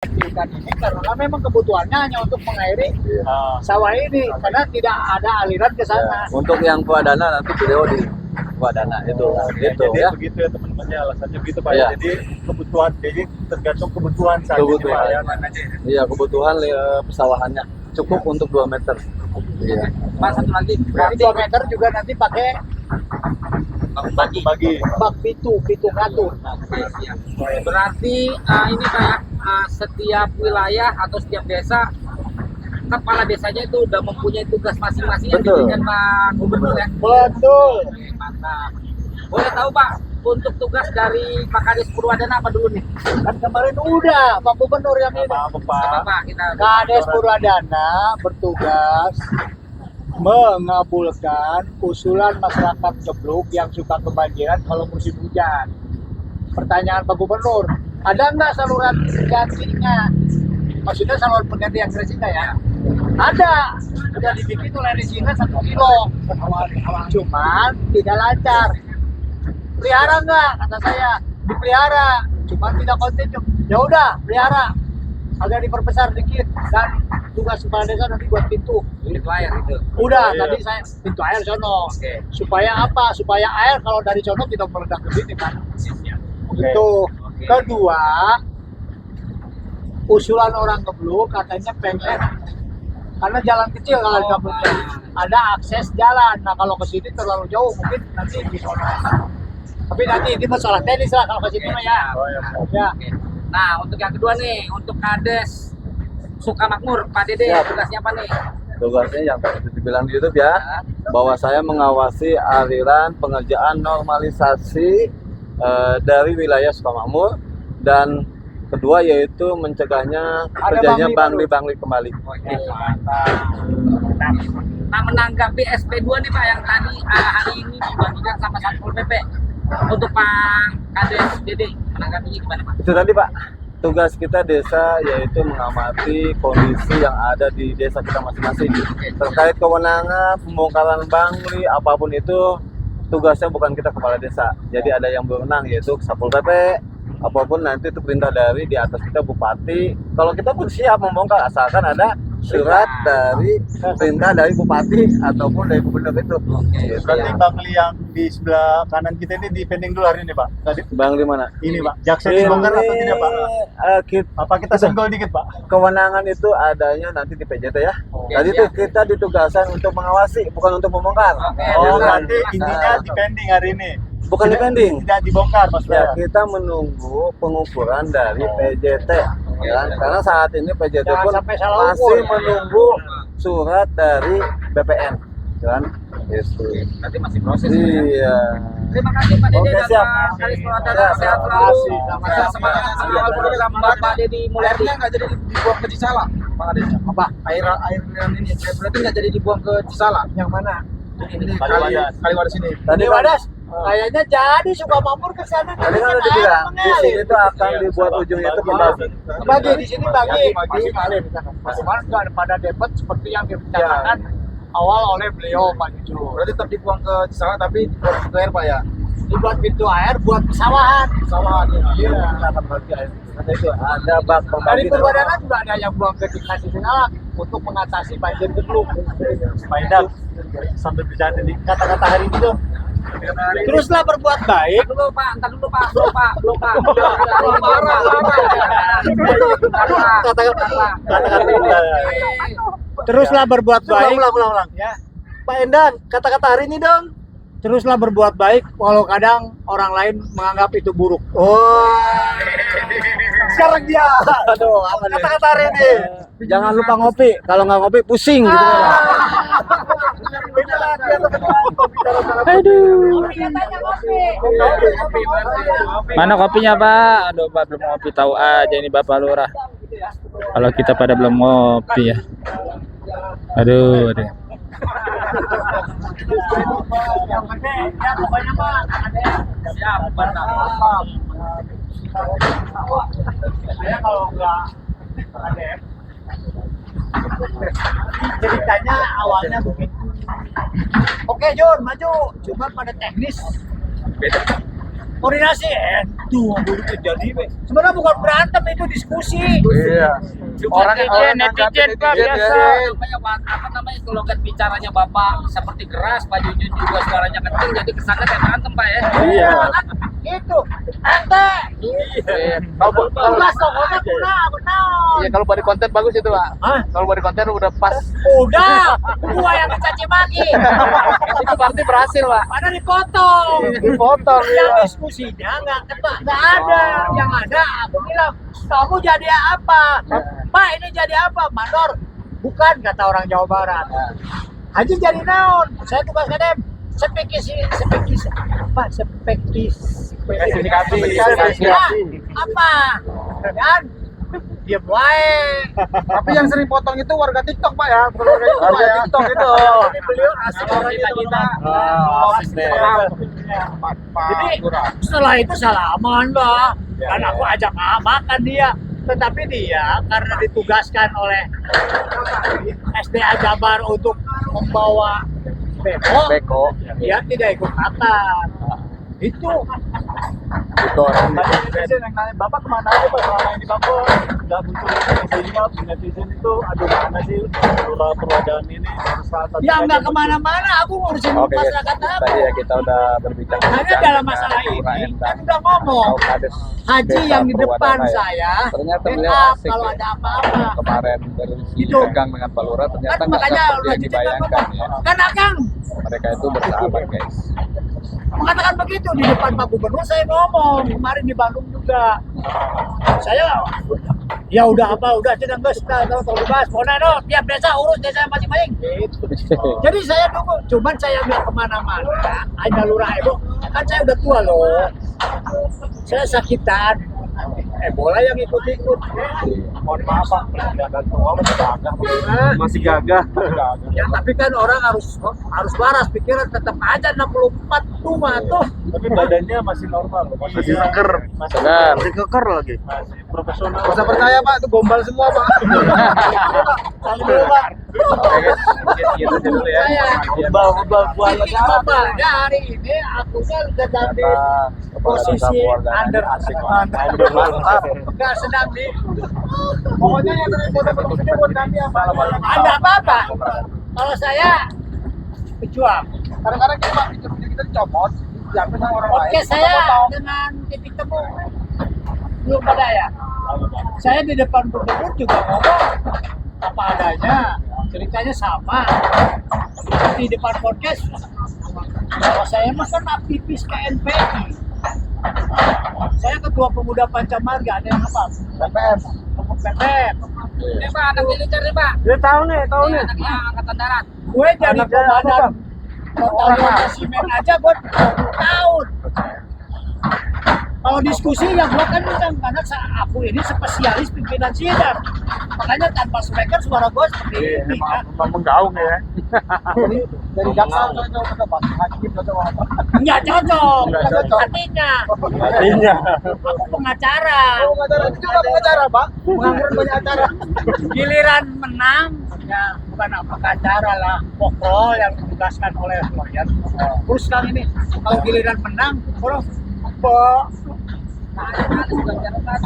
Ikan ini karena memang kebutuhannya hanya untuk mengairi sawah ini karena tidak ada aliran ke sana. Untuk yang Puadana nanti video di Puadana itu gitu Jadi ya. begitu ya teman-temannya, alasannya begitu Pak. Iya. Jadi kebutuhan, jadi tergantung kebutuhan saja. Kebutuhan. Pak, ya. Iya, kebutuhan pesawahannya cukup untuk 2 meter. Iya. Mas satu lagi, berarti 2 meter juga nanti pakai Bagi. bak pitu katur. Berarti ini kayak setiap wilayah atau setiap desa, kepala desanya itu udah mempunyai tugas masing-masing yang Betul. diberikan Pak Gubernur ya. Betul. Oke, mantap. Boleh tahu Pak, untuk tugas dari Pak Kades Purwadana apa dulu nih? Kan kemarin udah Pak Gubernur yang ini. Apa Pak? Apa Pak kita? Kades Purwadana bertugas mengabulkan usulan masyarakat Gebluk yang suka kebanjiran kalau musim hujan. Pertanyaan Pak Gubernur, ada nggak saluran penggantinya? Maksudnya saluran pengganti yang resina ya? Ada, sudah dibikin oleh resina 1 kilo. Cuman tidak lancar. Pelihara nggak? Kata saya, dipelihara, cuman tidak kontinu. Ya udah, pelihara. Agak diperbesar dikit dan tugas kepala desa nanti buat pintu. Pintu air itu. Udah, Iya. tadi saya pintu air sono. Oke. Supaya apa? Supaya air kalau dari sono tidak meledak ke sini kan. Itu. Oke. Kedua, usulan orang Gebluk katanya pengen karena jalan kecil kalau di kampung ada akses jalan. Nah kalau ke sini terlalu jauh mungkin nanti di sono. Tapi nanti ini masalah teknis lah kalau ke sini mah ya. Oh, ya. Ya. Oke. Nah, untuk yang kedua nih, untuk Kades Sukamakmur, Pak Dede, Siap. tugasnya apa nih? Tugasnya yang tadi dibilang di YouTube ya, bahwa saya mengawasi aliran pengerjaan normalisasi dari wilayah Sukamakmur, dan kedua yaitu mencegahnya terjadinya bangli kembali. Oke, mantap. Nah, menanggapi SP2 nih Pak yang tadi hari ini dibagikan sama Satpol PP. Untuk Pak Kades Dede, menanggapinya gimana Pak? Itu tadi Pak, tugas kita desa yaitu mengamati kondisi yang ada di desa kita masing-masing. Terkait kewenangan, pembongkaran bangli, apapun itu tugasnya bukan kita kepala desa. Jadi ada yang berwenang yaitu Satpol PP, apapun nanti itu perintah dari di atas kita Bupati. Kalau kita pun siap membongkar asalkan ada surat dari perintah dari Bupati ataupun dari Gubernur itu. Gitu. Berarti Bangli yang di sebelah kanan kita ini dipending dulu hari ini Pak. Tadi Bangli mana? ini Pak. Jaksa dibongkar atau tidak Pak? Apa kita senggol dikit Pak? Kewenangan itu adanya nanti di PJT ya. Oke, Tadi itu siap. kita ditugaskan untuk mengawasi, bukan untuk membongkar. Oke. Oh, Gitu kan? berarti intinya dipending hari ini. Bukan dipending. Tidak dibongkar Ya, maksudnya. kita menunggu pengukuran dari PJT. Ya, karena saat ini PJT Jangan pun sampai salah masih ukur. menunggu surat dari BPN. Kan? Gitu. Berarti masih proses ya? Iya. Terima kasih Pak Dede Oke, dan siap. Pak Kades Purwadana, Siap, sehat terima selalu. kasih. Bisa semangat mengawal program Bapak Dedi Mulyadi. Nggak jadi dibuang ke Cisala, Pak Kades. Apa? Airan ini berarti nggak jadi dibuang ke Cisala. Yang mana? Ini Kaliwadas. Kaliwadas ini. Tadi Ini Pak, Wadas, kayaknya jadi Sukamakmur ke sana. tadi kan udah dibilang di sini tuh akan dibuat ujungnya itu kembali. Bagi di sini bagi mengalir di sana. Cuman nggak pada dapat seperti yang direncanakan awal oleh beliau Pak Juju. Berarti tetap dibuang ke Cisala tapi dibuang ke air Pak ya. Dibuat pintu air buat pesawahan. Sawahan ya. Iya. Akan bagi air. Ada itu ada bak Dari pembagi. Purwadana juga ada yang buang ke Dikasi Sinalak untuk mengatasi banjir Gebluk. Pak Indam, sambil bicara di kata-kata hari ini dong. Teruslah berbuat baik. Entar dulu Pak, belum Pak. Teruslah berbuat baik. Ulang. Ya. Pak Endan, kata-kata hari ini dong. Teruslah berbuat baik walau kadang orang lain menganggap itu buruk. Sekarang dia. Aduh, apa nih? Kata-kata hari ini. Jangan lupa ngopi. Kalau nggak ngopi pusing gitu. Aduh. Mana kopinya Pak? Aduh Pak belum ngopi, tahu aja ini Bapak Lurah. Kalau kita pada belum ngopi ya. Aduh. Yang penting ya pokoknya mah ada Siap, mantap. saya kalau nggak ada ceritanya awalnya begitu. Oke Jun, maju. Cuma pada teknis. Koordinasi Itu yang terjadi. Sebenarnya bukan berantem, itu diskusi. Iya. Netizen Pak biasa. Apa namanya kalau kan bicaranya Bapak seperti keras, Pak Jujun juga suaranya kenceng, jadi kesannya kayak berantem Pak ya. Iya. Itu. Ente. Kalau Kelas pokoknya benar. Iya, kalau body content bagus itu, Pak. Hah? Kalau body content udah pas. Udah, gua yang dicaci maki. Itu berarti berhasil, Pak. Mana dipotong. Dipotong, Yang iya. diskusinya nggak ada. Yang ada aku bilang, kamu jadi apa? Pak, ini jadi apa? Mandor. Bukan, kata orang Jawa Barat. Haji jadi naon? Saya tugas kadem. Spesifikasi. Apa? Dan diam wae. Tapi yang sering potong itu warga TikTok, Pak ya. Bukan warga YouTube, Pak ya. TikTok itu. Ini beliau asik orang kita. Jadi setelah itu salaman lah. Kan aku ajak makan dia. Tetapi dia karena ditugaskan oleh SDA Jabar untuk membawa beko, dia tidak ikut makan. Itu Orang netizen yang nanya, Bapak kemana aja Pak selama ini Bapak? Nggak muncul netizen itu, aduh mana sih perwakilan ini harus rata. ya nggak kemana-mana, aku ngurusin masyarakat apa. Tadi ya kita udah berbincang. Hanya dalam masalah ini, kan udah ngomong. Haji yang di depan saya, Ternyata beliau backup asik kalau ya. ada apa-apa. Kemarin dari Itu. pegang dengan Pak Lurah ternyata Kan nggak makanya seperti yang Haji Cakap dibayangkan ya. ngomong, kan Akang Mereka itu bersahabat guys. mengatakan begitu di depan Pak Gubernur. Saya ngomong kemarin di Bandung juga. Saya ya udah tidak guys, tahu bebas. Pokoknya tiap desa urus desa masing-masing. Gitu. Jadi saya tunggu, cuman saya nggak kemana-mana. Hanya lurah ibu, kan saya udah tua loh. Saya sakitan. Bola yang ikut-ikut. Mohon maaf Pak, kelihatan tua masih gagah. Ya tapi kan orang harus waras, pikiran tetap aja 64 tua tuh. Tapi badannya masih normal, masih seger, Segar. masih keker lagi, masih profesional. Gak usah percaya Pak, itu gombal semua Pak. Saling dulu Pak. Gitu dulu ya. Saya Gombal buaya. Pak, ya hari ini akunya udah jadi posisi under. Mantap. Enggak sedang di. Pokoknya yang dari foto-fotonya buat kami apa? Ada apa-apa. Kalau saya pejuang. Kadang-kadang kita Pak, kita dicopot, diambil sama orang lain. Oke, saya dengan titik temu belum ada ya. Saya di depan gubernur juga ngomong apa adanya, ceritanya sama. Di depan podcast, kalau saya mah kan aktivis KNPI. Saya ketua pemuda Pancamarga, ada yang apa? BPM. PPM. Ini Pak, anak militer nih Pak. Dia tahu nih, Ini anaknya angkatan darat. Gue jadi komandan batalion resimen aja gue 20 tahun. Kalau diskusi yang gue kan karena aku ini spesialis pimpinan sidang. Makanya tanpa speaker suara gue seperti ini kan. Memang menggaung ya. Dari jaksa cocok ke Pak, hakim cocok apa? Nggak cocok. Nggak cocok. Artinya Artinya. aku pengacara. Pengacara itu juga pengacara Pak, pengangguran banyak acara. Giliran menang ya bukan pengacara lah, pokok yang ditugaskan oleh lawyer. Terus sekarang ini kalau giliran menang, orang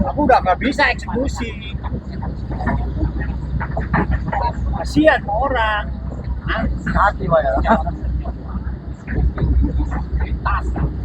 aku udah nggak bisa eksekusi. Kasihan orang. Hati Pak ya.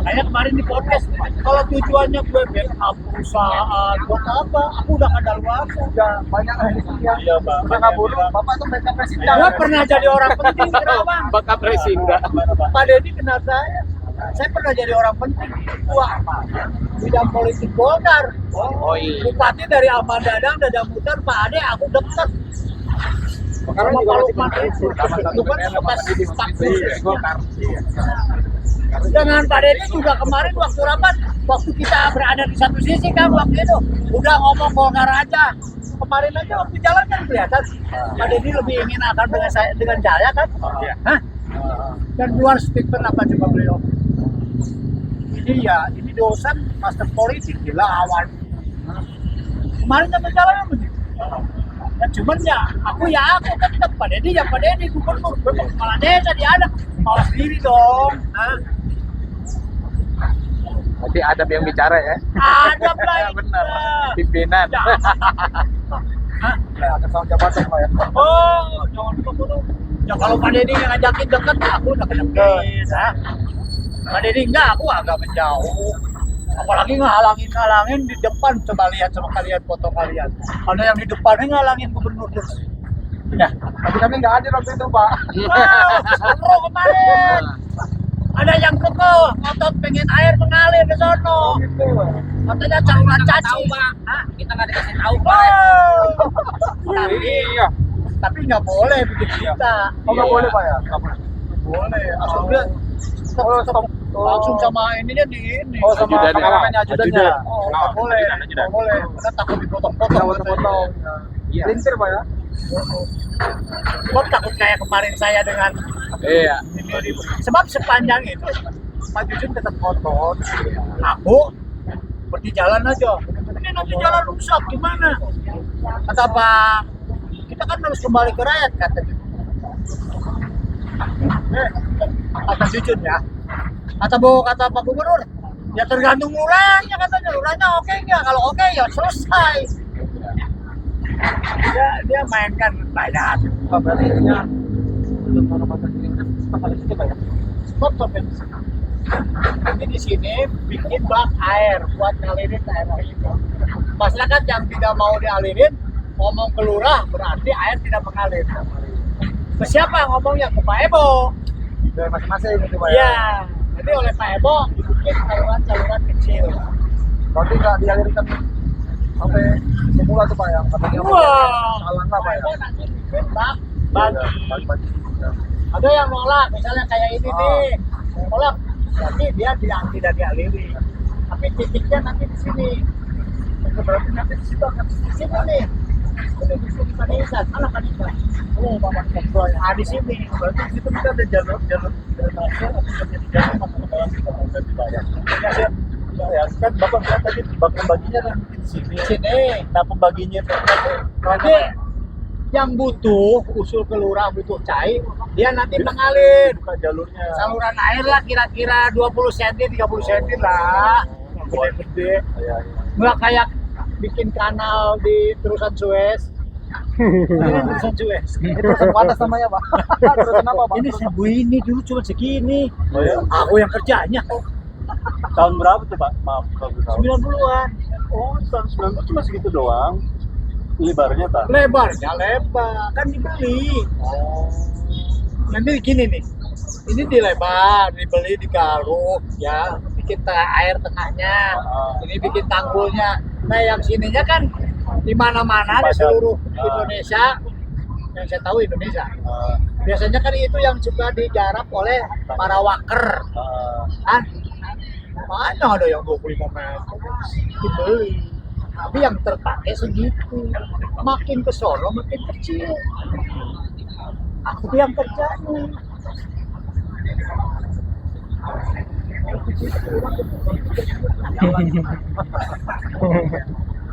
Makanya kemarin di podcast, kalau tujuannya gue backup perusahaan, buat apa? Aku udah kadaluarsa. Udah banyak yang Iya, Pak. udah ngabur. Bapak tuh backup presiden. Gue pernah jadi orang penting, kenapa? Bakal racing enggak? Pak Deddy kenal saya. Saya pernah jadi orang penting. Wah, bidang politik Golkar. Oh iya. Bupati dari Ahmad Dadang Mutar, Pak Ade, aku deket. Sekarang Sama juga Pak masih Lukman penting. itu. Itu kan bekas staf Iya, Golkar. dengan Pak Deddy juga kemarin waktu rapat, waktu kita berada di satu sisi kan waktu itu udah ngomong Golkar aja. Kemarin aja waktu jalan kan kelihatan Pak Deddy lebih ingin akan dengan saya kan. Hah? Dan luar statement apa coba beliau? Ini dosen master politik gila awan. Kemarin kan berjalan begitu. Ya cuman ya aku tetap Pak Deddy gubernur, gue kepala desa dia ada, malah sendiri dong. Hah? Tapi ada yang bicara ya. Ada lah. Benar. Pimpinan. Ada soal jabatan Pak ya. Oh, jangan lupa dulu. Ya kalau Pak Deddy yang ngajakin dekat, aku udah deket. Pak Deddy enggak, aku agak menjauh. Apalagi ngalangin di depan. Coba lihat sama kalian foto kalian. Ada yang di depannya ngalangin gubernur terus. Ya, Tapi kami nggak hadir waktu itu Pak. seru kemarin. Ada yang kekeh, ngotot pengen air mengalir ke sono. Katanya saluran caci. Hah? Kita nggak dikasih tahu Pak. Iya. Tapi nggak boleh bikin kita. Oh nggak boleh Pak ya? Boleh. Asal dia langsung sama ininya di ini. Oh sama Ajudan ya? kameramen ajudannya. Oh, nggak boleh. Nggak boleh. Karena takut dipotong-potong. Potong-potong. Iya. Lintir Pak ya? Sebab takut kayak kemarin saya dengan Iya. sebab sepanjang itu Pak Jujun tetap ngotot. Aku seperti jalan aja. Ini nanti jalan rusak gimana? Kata Pak, kita kan harus kembali ke rakyat kata dia. Kata Jujun ya. Kata Pak Gubernur, ya tergantung lurahnya katanya. Lurahnya oke nggak? Kalau oke ya selesai. Dia mainkan banyak. Berarti ini Stop sampai di sini. Nanti di sini bikin bak air buat ngalirin air itu. Masyarakat yang tidak mau dialirin ngomong ke lurah berarti air tidak mengalir. Ke siapa ngomongnya? Ke Pak Ebo. dari masing-masing gitu Pak ya. Iya. Jadi oleh Pak Ebo dibikin saluran kecil. Berarti nggak dialirkan sampai semula tuh Pak yang katanya Wah. salah nggak Pak ya? Pak Ebo nanti bikin bak bagi. Bagi-bagi. Ada yang nolak, misalnya kayak ini nih, nolak, jadi dia tidak dialiri. Tapi titiknya nanti di sini. Berarti nanti di situ akan di sini nih. Udah di sini Kanisan, mana Kanisan? Oh, Bapak Ketua. Ah di sini. Berarti di situ kita ada jalur drainase atau jadi jalur masuk ke dalam kita mau dibayar. Ya, kan Bapak bilang tadi pembaginya kan di sini. Di sini. Nah, pembaginya itu Nanti yang butuh usul ke lurah butuh cair, dia nanti mengalir. buka jalurnya. Saluran air lah kira-kira 20 cm, 30 cm lah. Gede-gede. Ya, Nggak kayak bikin kanal di terusan Suez. Ini terusan Suez. Itu atas namanya Pak. Terus kenapa Pak? Ini sabu ini dulu cuma segini. Oh, ya. Aku yang kerjanya Tahun berapa tuh Pak? Maaf kalau boleh tahu. 90-an. Oh, tahun 90 cuma segitu doang. Lebarnya tak? Lebarnya lebar, kan dibeli. Oh. Nanti gini nih. Ini dilebar, dibeli digaruk ya, bikin air tengahnya. Ini bikin tanggulnya. Nah, yang sininya kan di mana-mana di seluruh Indonesia. Yang saya tahu Indonesia. Biasanya kan itu yang juga digarap oleh para waker. Kan? Mana ada yang 25 meter? Dibeli. Tapi yang terpakai segitu. Makin ke sono makin kecil. Aku yang kerjanya.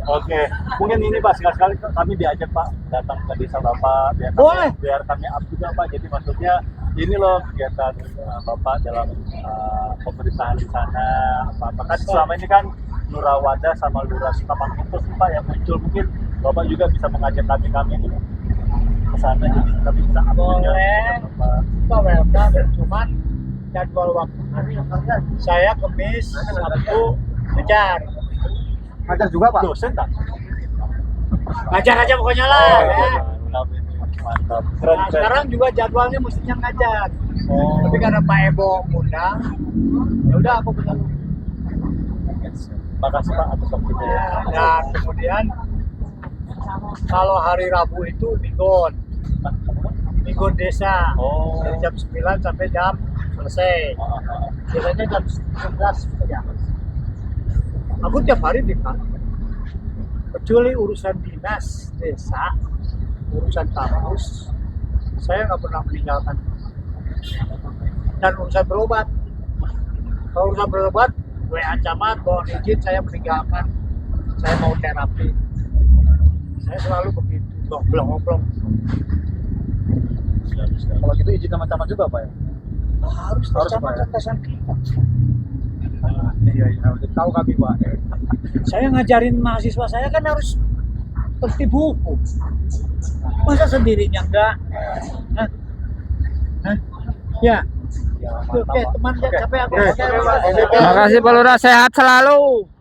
Oke, mungkin ini Pak sekali-sekali kami diajak Pak datang ke desa Bapak Boleh. biar kami up juga Pak. Jadi maksudnya ini loh kegiatan Bapak dalam pemerintahan di sana. Apa kan selama ini kan Nurawada sama Lurah Sukamangkutus Pak yang muncul, mungkin Bapak juga bisa mengajak kami ke sana jadi kami bisa up juga Boleh. dengan Bapak. Kita welcome, cuman jadwal waktu saya Kamis, Sabtu ngejar. Ngajar juga Pak. Dosen tak? Ngajar aja pokoknya lah. Ya. Mantap. Nah, sekarang juga jadwalnya mestinya ngajar. Oh. Tapi karena Pak Ebo ngundang, ya udah aku bisa. Makasih Pak atas waktunya ya. Dan kemudian kalau hari Rabu itu Migon desa. Oh. Dari jam 9 sampai jam selesai. Biasanya jam 11 ya. Aku tiap hari di kantor. Kecuali urusan dinas desa, urusan kampus, saya nggak pernah meninggalkan. Dan urusan berobat. Kalau urusan berobat, WA camat, mohon izin saya meninggalkan. Saya mau terapi. Saya selalu begitu, ngoblong-ngoblong. Kalau gitu izin sama camat juga Pak ya. Harus Harus, sama Pak, ya? atasan kita. Iya, tahu kami Pak. Saya ngajarin mahasiswa saya kan harus tertib hukum. Masa sendirinya enggak? Hah? Hah? Ya. Oke, teman capek aku. Makasih Pak Lurah, sehat selalu.